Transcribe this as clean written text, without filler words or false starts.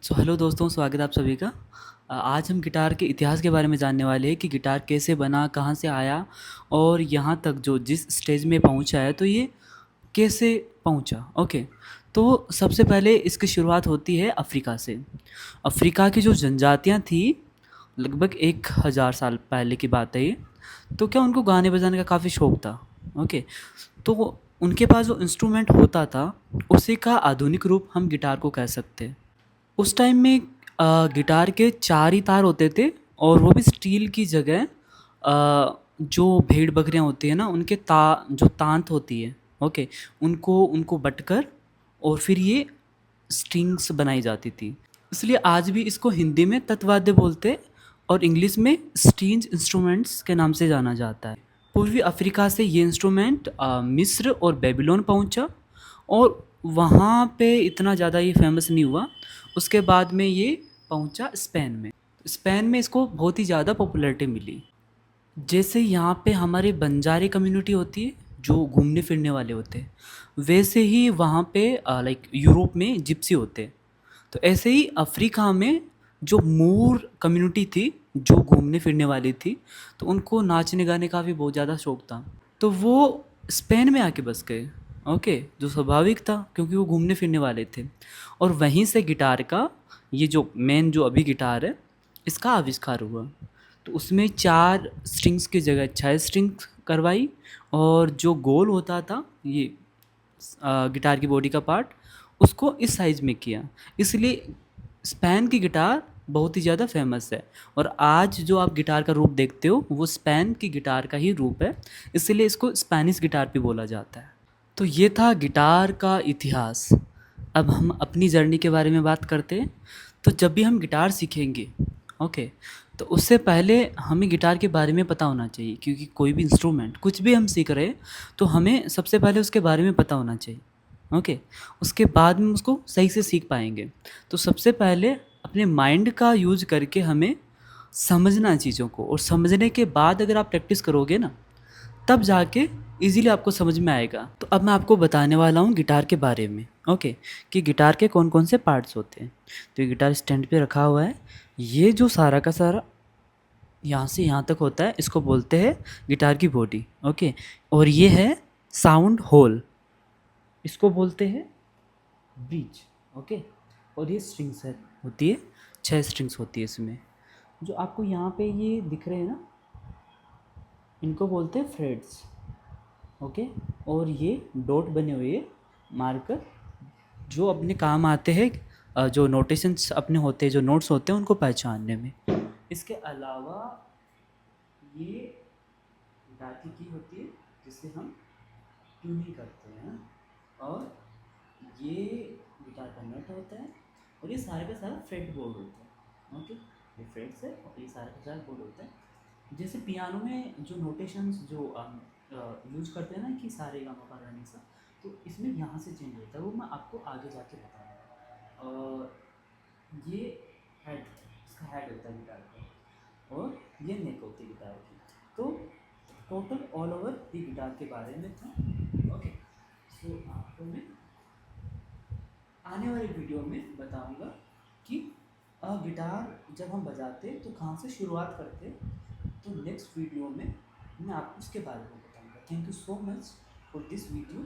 Hello दोस्तों, स्वागत है आप सभी का। आज हम गिटार के इतिहास के बारे में जानने वाले हैं कि गिटार कैसे बना, कहाँ से आया और यहाँ तक जो जिस स्टेज में पहुँचा है तो ये कैसे पहुँचा। ओके, तो सबसे पहले इसकी शुरुआत होती है अफ्रीका से। अफ्रीका की जो जनजातियाँ थी, लगभग 1000 साल पहले की बात है ये। तो क्या उनको गाने बजाने का काफ़ी शौक था। ओके, तो उनके पास जो इंस्ट्रूमेंट होता था उसी का आधुनिक रूप हम गिटार को कह सकते हैं। उस टाइम में गिटार के 4 ही तार होते थे और वो भी स्टील की जगह जो भेड़ बकरियाँ होती हैं ना, उनके जो तांत होती है, ओके, उनको उनको बटकर और फिर ये स्ट्रिंग्स बनाई जाती थी। इसलिए आज भी इसको हिंदी में तत्वाद्य बोलते और इंग्लिश में स्ट्रिंज इंस्ट्रूमेंट्स के नाम से जाना जाता है। पूर्वी अफ्रीका से ये इंस्ट्रूमेंट मिस्र और बेबीलोन पहुंचा और वहाँ पे इतना ज़्यादा ये फेमस नहीं हुआ। उसके बाद में ये पहुंचा स्पेन में। स्पेन में इसको बहुत ही ज़्यादा पॉपुलैरिटी मिली। जैसे यहाँ पे हमारे बंजारे कम्युनिटी होती है जो घूमने फिरने वाले होते हैं, वैसे ही वहाँ पे लाइक यूरोप में जिप्सी होते हैं। तो ऐसे ही अफ्रीका में जो मूर कम्युनिटी थी जो घूमने फिरने वाली थी, तो उनको नाचने गाने का भी बहुत ज़्यादा शौक था। तो वो स्पेन में आके बस गए। ओके, जो स्वाभाविक था क्योंकि वो घूमने फिरने वाले थे। और वहीं से गिटार का ये जो मेन जो अभी गिटार है इसका आविष्कार हुआ। तो उसमें 4 स्ट्रिंग्स की जगह 6 स्ट्रिंग्स करवाई और जो गोल होता था ये गिटार की बॉडी का पार्ट, उसको इस साइज़ में किया। इसलिए स्पैन की गिटार बहुत ही ज़्यादा फेमस है। और आज जो आप गिटार का रूप देखते हो वो स्पैन की गिटार का ही रूप है, इसलिए इसको स्पेनिश गिटार भी बोला जाता है। तो ये था गिटार का इतिहास। अब हम अपनी जर्नी के बारे में बात करते हैं। तो जब भी हम गिटार सीखेंगे, ओके, तो उससे पहले हमें गिटार के बारे में पता होना चाहिए, क्योंकि कोई भी इंस्ट्रूमेंट कुछ भी हम सीख रहे हैं तो हमें सबसे पहले उसके बारे में पता होना चाहिए। ओके, उसके बाद में उसको सही से सीख पाएंगे। तो सबसे पहले अपने माइंड का यूज़ करके हमें समझना है चीज़ों को, और समझने के बाद अगर आप प्रैक्टिस करोगे ना, तब जाके इजीली आपको समझ में आएगा। तो अब मैं आपको बताने वाला हूँ गिटार के बारे में। ओके, कि गिटार के कौन कौन से पार्ट्स होते हैं। तो ये गिटार स्टैंड पे रखा हुआ है। ये जो सारा का सारा यहाँ से यहाँ तक होता है इसको बोलते हैं गिटार की बॉडी। ओके, और ये है साउंड होल, इसको बोलते हैं ब्रिज। ओके, और ये स्ट्रिंग्स है होती है, 6 स्ट्रिंग्स होती है इसमें। जो आपको यहाँ पे ये दिख रहे हैं ना, इनको बोलते हैं फ्रेड्स। ओके, और ये डॉट बने हुए मार्कर जो अपने काम आते हैं, जो नोटेशंस अपने होते हैं, जो नोट्स होते हैं उनको पहचानने में। इसके अलावा ये गिटार की होती है जिससे हम ट्यूनिंग करते हैं, और ये गिटार का नट होता है, और ये सारे का सारा फ्रेट बोर्ड होता है। ओके, ये फ्रेट्स है और ये सारा का सारा बोर्ड होता है। जैसे पियानो में जो नोटेशंस जो यूज करते हैं ना कि सारे गामा पा सा, तो इसमें यहाँ से चेंज होता है, वो मैं आपको आगे जाके बताऊँगा। और ये हेड, इसका हेड होता है गिटार का, और ये नेक होती है गिटार की। तो total all over the guitar के बारे में था। ओके, सो आपको मैं आने वाले वीडियो में बताऊंगा कि गिटार जब हम बजाते तो कहाँ से शुरुआत करते। तो नेक्स्ट वीडियो में मैं आपको उसके बारे में बताऊंगा। Thank you so much for this video.